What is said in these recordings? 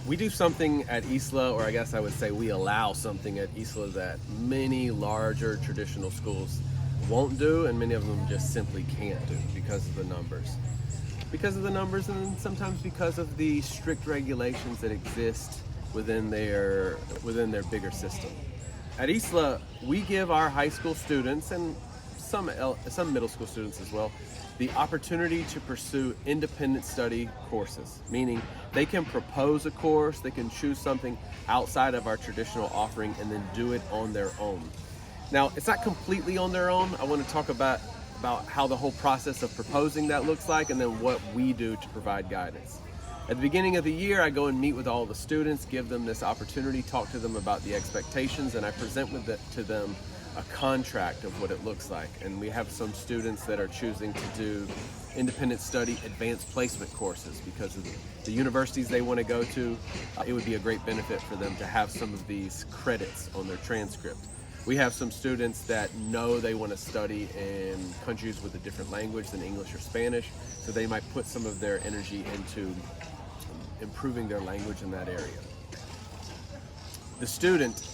We do something at ISLA, or I guess I would say we allow something at ISLA that many larger traditional schools won't do, and many of them just simply can't do because of the numbers. Because of the numbers, and sometimes because of the strict regulations that exist within their bigger system. At ISLA, we give our high school students and some middle school students as well the opportunity to pursue independent study courses, meaning they can propose a course, they can choose something outside of our traditional offering and then do it on their own. Now, it's not completely on their own. I want to talk about how the whole process of proposing that looks like, and then what we do to provide guidance. At the beginning of the year, I go and meet with all the students, give them this opportunity, talk to them about the expectations, and I present to them a contract of what it looks like. And we have some students that are choosing to do independent study advanced placement courses because of the universities they want to go to. It would be a great benefit for them to have some of these credits on their transcript. We have some students that know they want to study in countries with a different language than English or Spanish, so they might put some of their energy into improving their language in that area. The student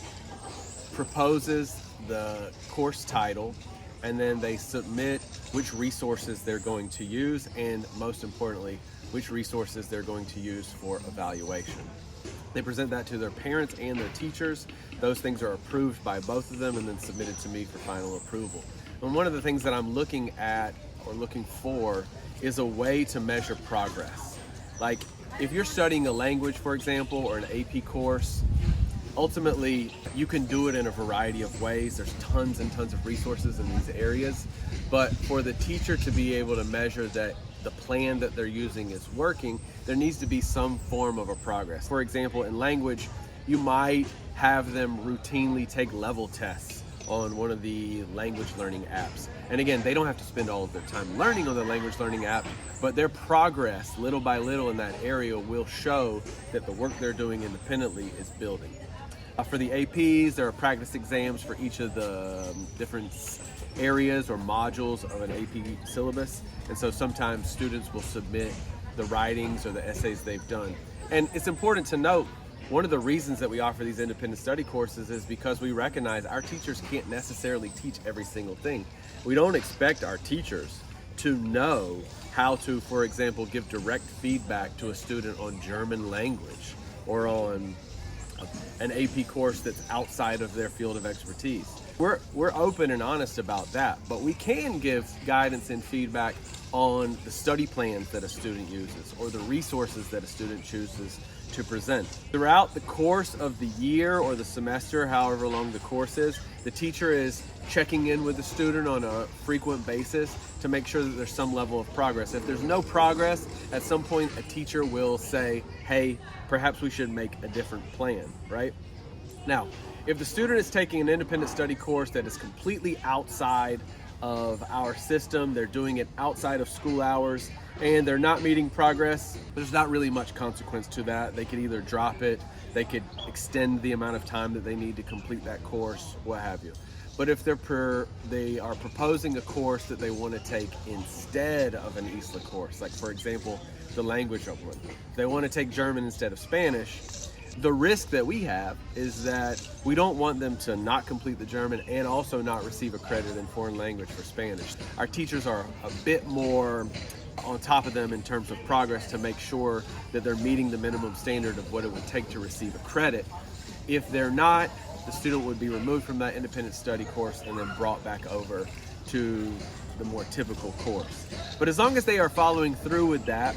proposes the course title, and then they submit which resources they're going to use, and most importantly, which resources they're going to use for evaluation. They present that to their parents and their teachers. Those things are approved by both of them and then submitted to me for final approval. And one of the things that I'm looking at or looking for is a way to measure progress. Like if you're studying a language, for example, or an AP course, ultimately you can do it in a variety of ways. There's tons and tons of resources in these areas, but for the teacher to be able to measure that the plan that they're using is working, there needs to be some form of a progress. For example, in language, you might have them routinely take level tests on one of the language learning apps. And again, they don't have to spend all of their time learning on the language learning app, but their progress little by little in that area will show that the work they're doing independently is building. For the APs, there are practice exams for each of the different areas or modules of an AP syllabus. And so sometimes students will submit the writings or the essays they've done. And it's important to note, one of the reasons that we offer these independent study courses is because we recognize our teachers can't necessarily teach every single thing. We don't expect our teachers to know how to, for example, give direct feedback to a student on German language or on an AP course that's outside of their field of expertise. We're open and honest about that, but we can give guidance and feedback on the study plans that a student uses or the resources that a student chooses to present. Throughout the course of the year or the semester, however long the course is, the teacher is checking in with the student on a frequent basis to make sure that there's some level of progress. If there's no progress, at some point a teacher will say, hey, perhaps we should make a different plan, right? Now, if the student is taking an independent study course that is completely outside of our system, they're doing it outside of school hours, and they're not meeting progress, there's not really much consequence to that. They could either drop it, they could extend the amount of time that they need to complete that course, what have you. But if they are proposing a course that they want to take instead of an ISLA course, like for example, the language one, if they want to take German instead of Spanish, the risk that we have is that we don't want them to not complete the German and also not receive a credit in foreign language for Spanish. Our teachers are a bit more on top of them in terms of progress to make sure that they're meeting the minimum standard of what it would take to receive a credit. If they're not, the student would be removed from that independent study course and then brought back over to the more typical course. But as long as they are following through with that,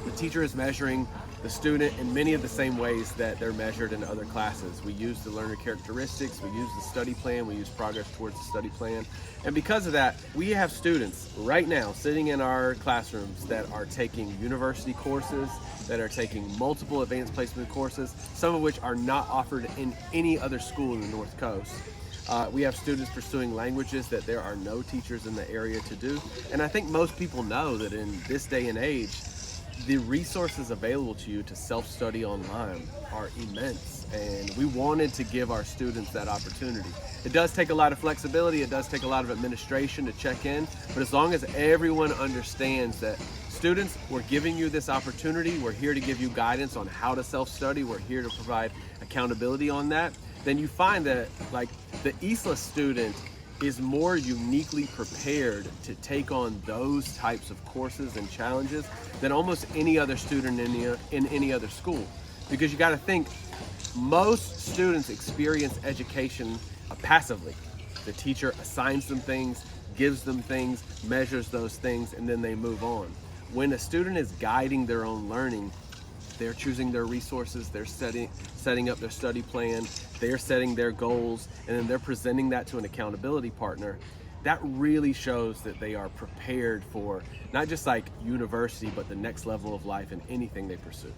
the teacher is measuring the student in many of the same ways that they're measured in other classes. We use the learner characteristics, we use the study plan, we use progress towards the study plan. And because of that, we have students right now sitting in our classrooms that are taking university courses, that are taking multiple advanced placement courses, some of which are not offered in any other school in the North Coast. We have students pursuing languages that there are no teachers in the area to do. And I think most people know that in this day and age, the resources available to you to self-study online are immense, and we wanted to give our students that opportunity. It does take a lot of flexibility, it does take a lot of administration to check in, but as long as everyone understands that students, we're giving you this opportunity, we're here to give you guidance on how to self-study, we're here to provide accountability on that, then you find that like the ISLA student is more uniquely prepared to take on those types of courses and challenges than almost any other student in any other school. Because you got to think, most students experience education passively. The teacher assigns them things, gives them things, measures those things, and then they move on. When a student is guiding their own learning, they're choosing their resources, they're setting up their study plan, they're setting their goals, and then they're presenting that to an accountability partner. That really shows that they are prepared for not just like university, but the next level of life in anything they pursue.